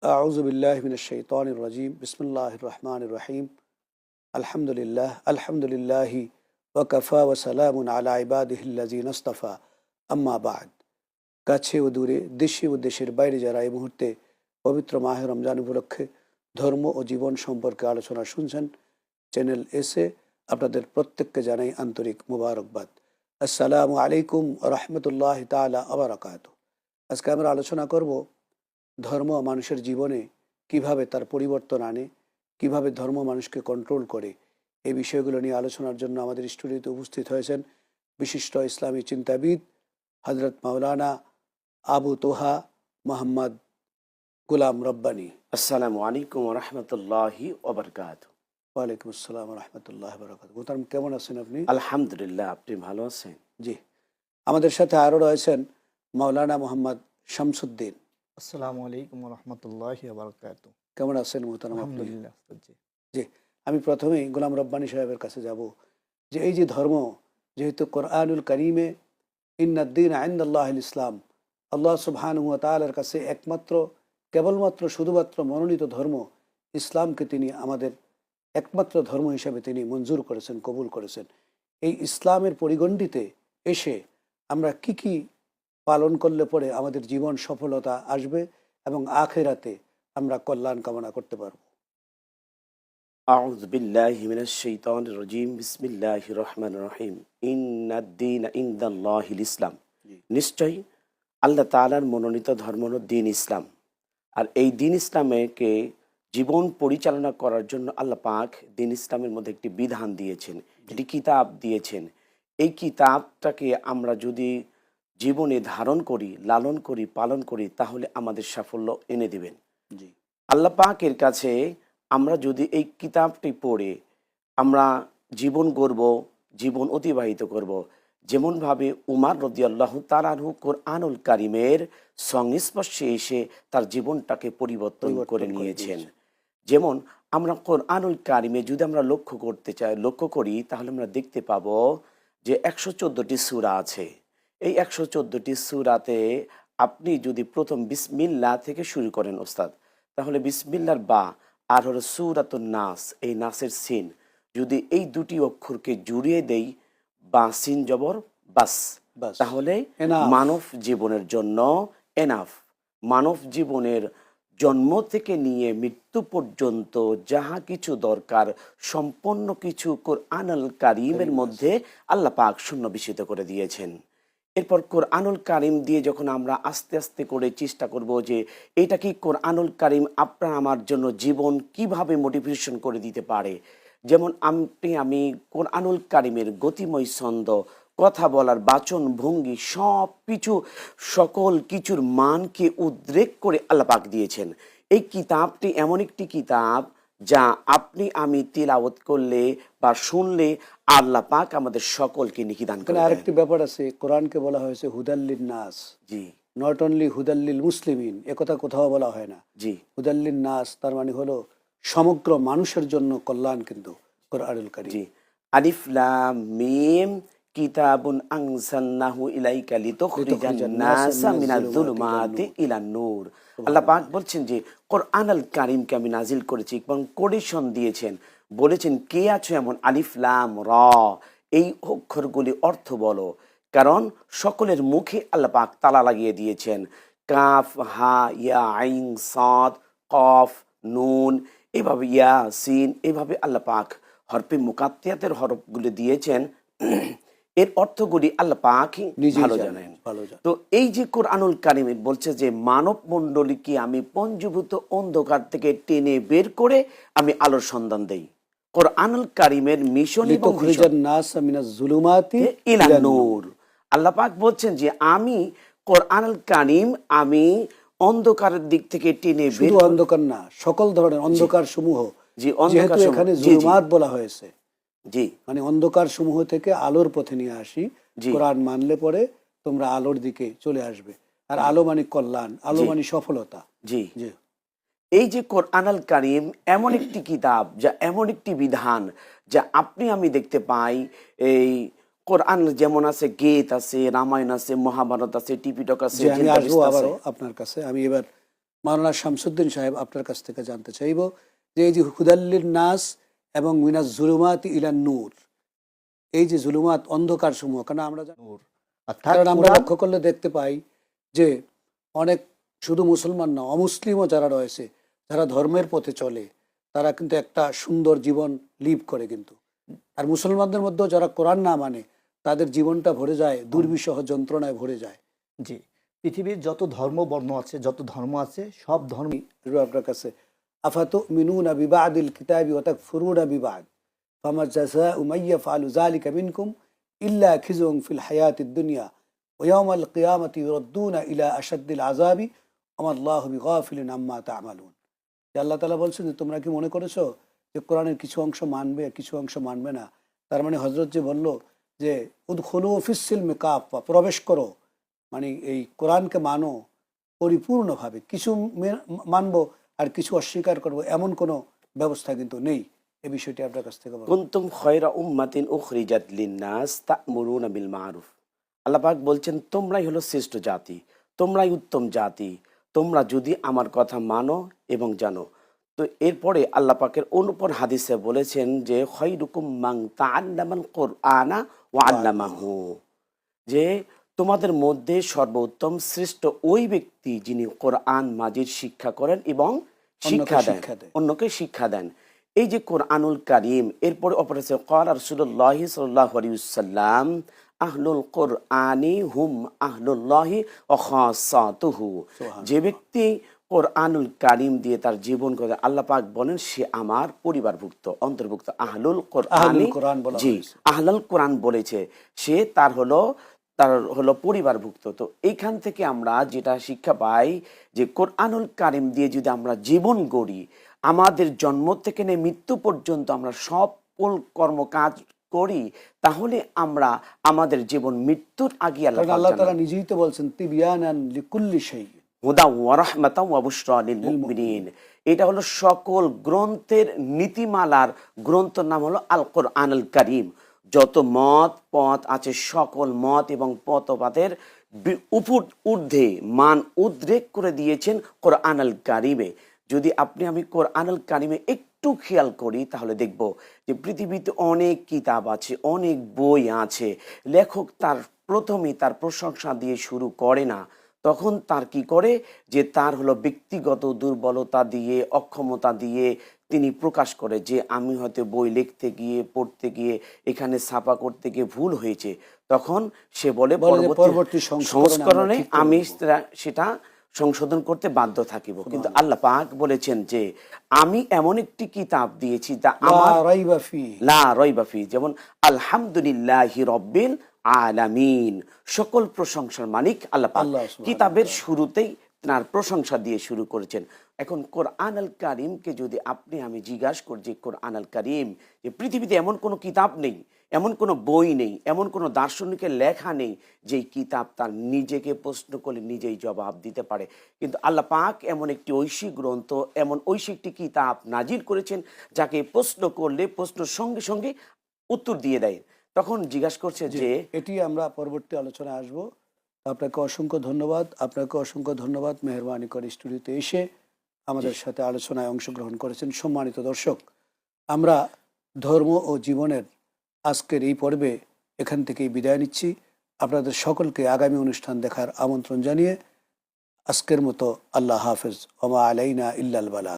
أعوذ بالله من الشيطان الرجيم بسم الله الرحمن الرحيم الحمد لله وكفى وسلام على عباده الذين اصطفى أما بعد কাছে ও দূরে দেশে ও দেশের বাইরে যারা এই মুহূর্তে পবিত্র মাহে রমজান উপলক্ষে ধর্ম ও জীবন সম্পর্কে আলোচনা শুনছেন চ্যানেল এসে আপনাদের প্রত্যেককে জানাই আন্তরিক মোবারকবাদ। আসসালামু আলাইকুম ওয়া রাহমাতুল্লাহি তাআলা ওয়া বারাকাতুহু। আজকে আমরা আলোচনা করব ধর্ম মানুষের জীবনে কিভাবে তার পরিবর্তন আনে, কিভাবে ধর্ম মানুষকে কন্ট্রোল করে। এই বিষয়গুলো নিয়ে আলোচনার জন্য আমাদের স্টুডিওতে উপস্থিত হয়েছেন বিশিষ্ট ইসলামী চিন্তাবিদ হজরত মাওলানা আবু তোহা মোহাম্মদ গুলাম রব্বানী। আসসালামু আলাইকুম ওয়া রাহমাতুল্লাহি ওয়া বারাকাতুহু। ওয়ালাইকুম আসসালাম ওয়া রাহমাতুল্লাহি ওয়া বারাকাতুহু। মোহতারাম, কেমন আছেন আপনি? আলহামদুলিল্লাহ, আপনি ভালো আছেন? জি, আমাদের সাথে আরও রয়েছেন মাওলানা মোহাম্মদ শামসুদ্দিন। আসসালামু আলাইকুম ওয়া রাহমাতুল্লাহি ওয়া বারাকাতুহু। কেমন আছেন মোহতারাম আপনি? আলহামদুলিল্লাহ। জি। জি, আমি প্রথমেই গোলাম রব্বানী সাহেবের কাছে যাব যে এই যে ধর্ম, যেহেতু কোরআনুল কারীমে ইন্নাদ্দীন ইনদাল্লাহিল ইসলাম, আল্লাহ সুবহানাহু ওয়া তাআলার কাছে একমাত্র কেবলমাত্র শুধুমাত্র মনোনীত ধর্ম ইসলামকে তিনি আমাদের একমাত্র ধর্ম হিসাবে তিনি মঞ্জুর করেছেন, কবুল করেছেন। এই ইসলামের পরিগণ্ডিতে এসে আমরা কি পালন করলে পরে আমাদের জীবন সফলতা আসবে এবং আখিরাতে আমরা কল্যাণ কামনা করতে পারব? আউযু বিল্লাহি মিনাশ শাইতানির রাজীম। বিসমিল্লাহির রহমানির রহিম। ইন্নাদ-দীনা ইনদাল্লাহিল ইসলাম। নিশ্চয়ই আল্লাহ তাআলার মনোনীত ধর্ম হলো দ্বীন ইসলাম। আর এই দ্বীন ইসলামকে জীবন পরিচালনা করার জন্য আল্লাহ পাক দ্বীন ইসলামের মধ্যে একটি বিধান দিয়েছেন, একটি কিতাব দিয়েছেন। এই কিতাবটাকে আমরা যদি জীবনে ধারণ করি, লালন করি, পালন করি, তাহলে আমাদের সাফল্য এনে দিবেন। জি, আল্লাহ পাকের কাছে আমরা যদি এই কিতাবটি পড়ে আমরা জীবন গড়ব, জীবন অতিবাহিত করব, যেমনভাবে উমর রাদিয়াল্লাহু তাআলা আনহু কোরআনুল কারীমের সংস্পর্শে এসে তার জীবনটাকে পরিবর্তন করে নিয়েছেন। যেমন আমরা কোরআনুল কারীমে যদি আমরা লক্ষ্য করি, তাহলে আমরা দেখতে পাবো যে 114টি সূরা আছে। এই 114টি সূরাতে আপনি যদি প্রথম বিসমিল্লাহ থেকে শুরু করেন ওস্তাদ, তাহলে বিসমিল্লাহর বা আর হলো সূরাতুন নাস, এই নাসের সিন, যদি এই দুটি অক্ষরকে জুড়িয়ে দেই, বা সিন জবর বাস, তাহলে মানব জীবনের জন্য এনাফ। মানব জীবনের জন্ম থেকে নিয়ে মৃত্যু পর্যন্ত যাহা কিছু দরকার সম্পূর্ণ কিছু কোরআনুল কারীমের মধ্যে আল্লাহ পাক সন্নিবেশিত করে দিয়েছেন। এরপর কোরআনুল কারীম দিয়ে যখন আমরা আস্তে আস্তে করে চেষ্টা করব যে এটা কি কোরআনুল কারীম আপনার আমার জন্য জীবন কিভাবে মোটিভেশন করে দিতে পারে। যেমন আমি কোরআনুল কারীমের গতিময় ছন্দ, কথা বলার বাচন ভঙ্গি, সব কিছু সকল কিছুর মানকে উদ্রেক করে আল্লাহ পাক দিয়েছেন। এই কিতাবটি এমন একটি কিতাব যা আপনি আমি তিলাওয়াত করলে বা শুনলে আল্লাহ পাক আমাদের সকলকে নেকি দান করেন। আরেকটি ব্যাপার আছে, কোরআনকে বলা হয়েছে হুদাল্লিন নাস। জি, নট অনলি হুদাল্লিল মুসলিমিন, একথা কোথাও বলা হয় না। জি, হুদাল্লিন নাস তার মানে হলো সমগ্র মানুষের জন্য কল্যাণ, কিন্তু কোরআনুল কারীম। জি। আলিফ লাম মিম কিতাবুন আনজালনাহু ইলাইকা লিতুখরিজান নাসা মিনাজ যুলুমাতি ইলান নূর। আল্লাহ পাক বলছেন যে কোরআনুল কারীমকে আমি নাজিল করেছি এবং কোটেশন দিয়েছেন, বলেছেন কে আছো এমন আলিফ লাম র, এই অক্ষরগুলি অর্থ বলো। কারণ সকলের মুখে আল্লাহ পাক তালা লাগিয়ে দিয়েছেন। কাফ হা ইয়া আইন সাদ কফ নুন, এভাবে ইয়া সিন, এভাবে আল্লাহ পাক হরফে মুকাত্তিয়াতের হরফগুলি দিয়েছেন। এর অর্থগুলি আল্লাহ পাকই ভালো জানেন। তো এই যে কোরআনুল কারীমে বলছে যে মানব মণ্ডলীকে আমি পঞ্জীভূত অন্ধকার থেকে টেনে বের করে আমি আলোর সন্ধান দেই। কোরআনুল কারীমের মিশন ইলান নূর। আল্লাহ পাক বলছেন যে আমি কোরআনুল কারীম আমি অন্ধকারের দিক থেকে টেনে বের, শুধু অন্ধকার না, সকল ধরনের অন্ধকার সমূহ, জি অন্ধকার এখানে জুলুমাত বলা হয়েছে, জি মানে অন্ধকার সমূহ থেকে আলোর পথে নিয়ে আসি। কোরআন মানলে পরে তোমরা আলোর দিকে চলে আসবে। আর আলো মানে কল্যাণ, আলো মানে সফলতা। জি জি, এই যে কোরআনুল কারীম এমন একটি কিতাব, যা এমন একটি বিধান যা আপনি আমি দেখতে পাই। এই কোরআন যেমন আছে, গীত আছে, রামায়ণ আছে, মহাভারত আছে, টিপিটক আছে। আমি আসবো আবারও আপনার কাছে। আমি এবার মাওলানা শামসুদ্দিন সাহেব আপনার কাছ থেকে জানতে চাইব যে এই যে হুদাল্লিন নাস এবং মিনাজ জুলুমাতি ইলান নূর, এই যে জুলুমাত অন্ধকার সমূহ, কারণ আমরা নূর অর্থাৎ কারণ আমরা কোরআন লক্ষ্য করলে দেখতে পাই যে অনেক শুধু মুসলমান না, অমুসলিমও যারা রয়েছে, যারা ধর্মের পথে চলে, তারা কিন্তু একটা সুন্দর জীবন লিভ করে কিন্তু। আর মুসলমানদের মধ্যেও যারা কোরআন না মানে, তাদের জীবনটা ভরে যায় দুর্বিষহ যন্ত্রণায় ভরে যায়। জি, পৃথিবীর যত ধর্ম বর্ণ আছে, যত ধর্ম আছে, সব ধর্ম আপনার কাছে আফাতুমিনুনা বিবাদিল কিতাবি ওয়া তাকফুরুনা বিবাদ ফামা জাযাউ মান ইয়াফআলু যালিকা মিনকুম ইল্লা খিজুন ফিল হায়াতিদ দুনিয়া ওয়া ইয়াওমাল কিয়ামাতি ইউরাদ্দুনা ইলা আশাদ্দিল আযাবি ওয়া আল্লাহু বিগাফিলিন আম্মা তা'মালুন। আল্লাহ তাআলা বলছেন যে তোমরা কি মনে করেছো যে কোরআনের কিছু অংশ মানবে, কিছু অংশ মানবে না? তার মানে হযরত যে বলল যে উদখুলু ফিস সিলমি কাফা, প্রবেশ করো, মানে এই কোরআনকে মানো পরিপূর্ণভাবে, কিছু মানবো আর কিছু অস্বীকার করব, এমন কোনো ব্যবস্থা কিন্তু নেই। এই বিষয়টি আপনার কাছ থেকে বলুন। কুনতুম খায়রা উম্মাতিন উখরিজাত লিন-নাস তা'মুরুনা বিল মা'রুফ। আল্লাহ পাক বলছেন তোমরাই হলো শ্রেষ্ঠ জাতি, তোমরাই উত্তম জাতি, তোমরা যদি আমার কথা মানো এবং জানো। তো এরপরে আল্লাহ পাকের অনুপর হাদিসে বলেছেন যে খায়রুকুম মান তাআল্লামাল কুরআনা ওয়া আল্লামাহু, যে তোমাদের মধ্যে সর্বোত্তম শ্রেষ্ঠ ওই ব্যক্তি যিনি কোরআন মাজিদ শিক্ষা করেন এবং শিক্ষা দেন, অন্যকে শিক্ষা দেন। এই যে কোরআনুল কারীম, এরপরে অপরেছে ক্বালা রাসূলুল্লাহ সাল্লাল্লাহু আলাইহি ওয়াসাল্লাম আহলুল কোরআনি হুম আহলুল্লাহি ওয়া খাসাতুহু। যে ব্যক্তি কোরআনুল কারীম দিয়ে তার জীবন করে, আল্লাহ পাক বলেন সে আমার পরিবারভুক্ত, অন্তর্ভুক্ত। আহলুল কোরআনি, জি, আহলুল কোরআন বলেছে, সে তার হলো পরিবারভুক্ত। তো এইখান থেকে আমরা যেটা শিক্ষা পাই যে কোরআনুল কারীম দিয়ে যদি আমরা জীবন গড়ি, আমাদের জন্ম থেকে নিয়ে মৃত্যু পর্যন্ত আমরা সকল কর্মকাজ করি, তাহলে আমরা আমাদের জীবন মৃত্যুর আগে আল্লাহ তাআলা নিজেই তো বলছেন তিবিয়ানান লিকুল্লি শাই হুদা ওয়া রাহমাতাও ওয়া বুশরা লিল মুমিনিন। এটা হলো সকল গ্রন্থের নীতিমালার গ্রন্থের নাম হলো আল কোরআনুল কারীম। যত মত পথ আছে, সকল মত এবং পথপাতের ঊর্ধ্বে মান উদ্রেক করে দিয়েছেন কোরআনুল কারীমে। যদি আপনি আমি কোরআনুল কারীমে একটু খেয়াল করি, তাহলে দেখব যে পৃথিবীতে অনেক কিতাব আছে, অনেক বই আছে, লেখক তার প্রথমেই তার প্রশংসা দিয়ে শুরু করে না, তখন তার কি করে যে তার হলো ব্যক্তিগত দুর্বলতা দিয়ে, অক্ষমতা দিয়ে তিনি প্রকাশ করে যে আমি হয়তো বই লিখতে গিয়ে, পড়তে গিয়ে, এখানে ছাপা করতে গিয়ে ভুল হয়েছে। তখন সে বলে পরবর্তী সংস্করণে আমি সেটা সংশোধন করতে বাধ্য থাকিব। কিন্তু আল্লাহ পাক বলেছেন যে আমি এমন একটি কিতাব দিয়েছি যা আমার লা রাইবা ফি, যেমন আলহামদুলিল্লাহি রাব্বিল আলামিন, সকল প্রশংসার মালিক আল্লাহ পাক। কিতাবের শুরুতেই তার প্রশংসা দিয়ে শুরু করেছেন। এখন কোরআনুল কারীমকে যদি আপনি আমি জিজ্ঞাসা করি যে কোরআনুল কারীম, যে পৃথিবীতে এমন কোনো কিতাব নেই, এমন কোনো বই নেই, এমন কোনো দার্শনিকের লেখা নেই যেই কিতাব তার নিজেকে প্রশ্ন করলে নিজেই জবাব দিতে পারে। কিন্তু আল্লাহ পাক এমন একটি ঐশী গ্রন্থ, এমন ঐশী একটি কিতাব নাজিল করেছেন যাকে প্রশ্ন করলে প্রশ্নের সঙ্গে সঙ্গে উত্তর দিয়ে দেয়। তখন জিজ্ঞাসা করছে যে এটি আমরা পরবর্তী আলোচনায় আসব। আপনাকে অসংখ্য ধন্যবাদ, আপনাকে অসংখ্য ধন্যবাদ মেহেরবানি করে স্টুডিওতে এসে আমাদের সাথে আলোচনায় অংশগ্রহণ করেছেন। সম্মানিত দর্শক, আমরা ধর্ম ও জীবনের আজকের এই পর্বে এখান থেকেই বিদায় নিচ্ছি। আপনাদের সকলকে আগামী অনুষ্ঠান দেখার আমন্ত্রণ জানিয়ে আজকের মতো আল্লাহ হাফেজ। ওমা আলাইনা ইল্লাল বালাগ।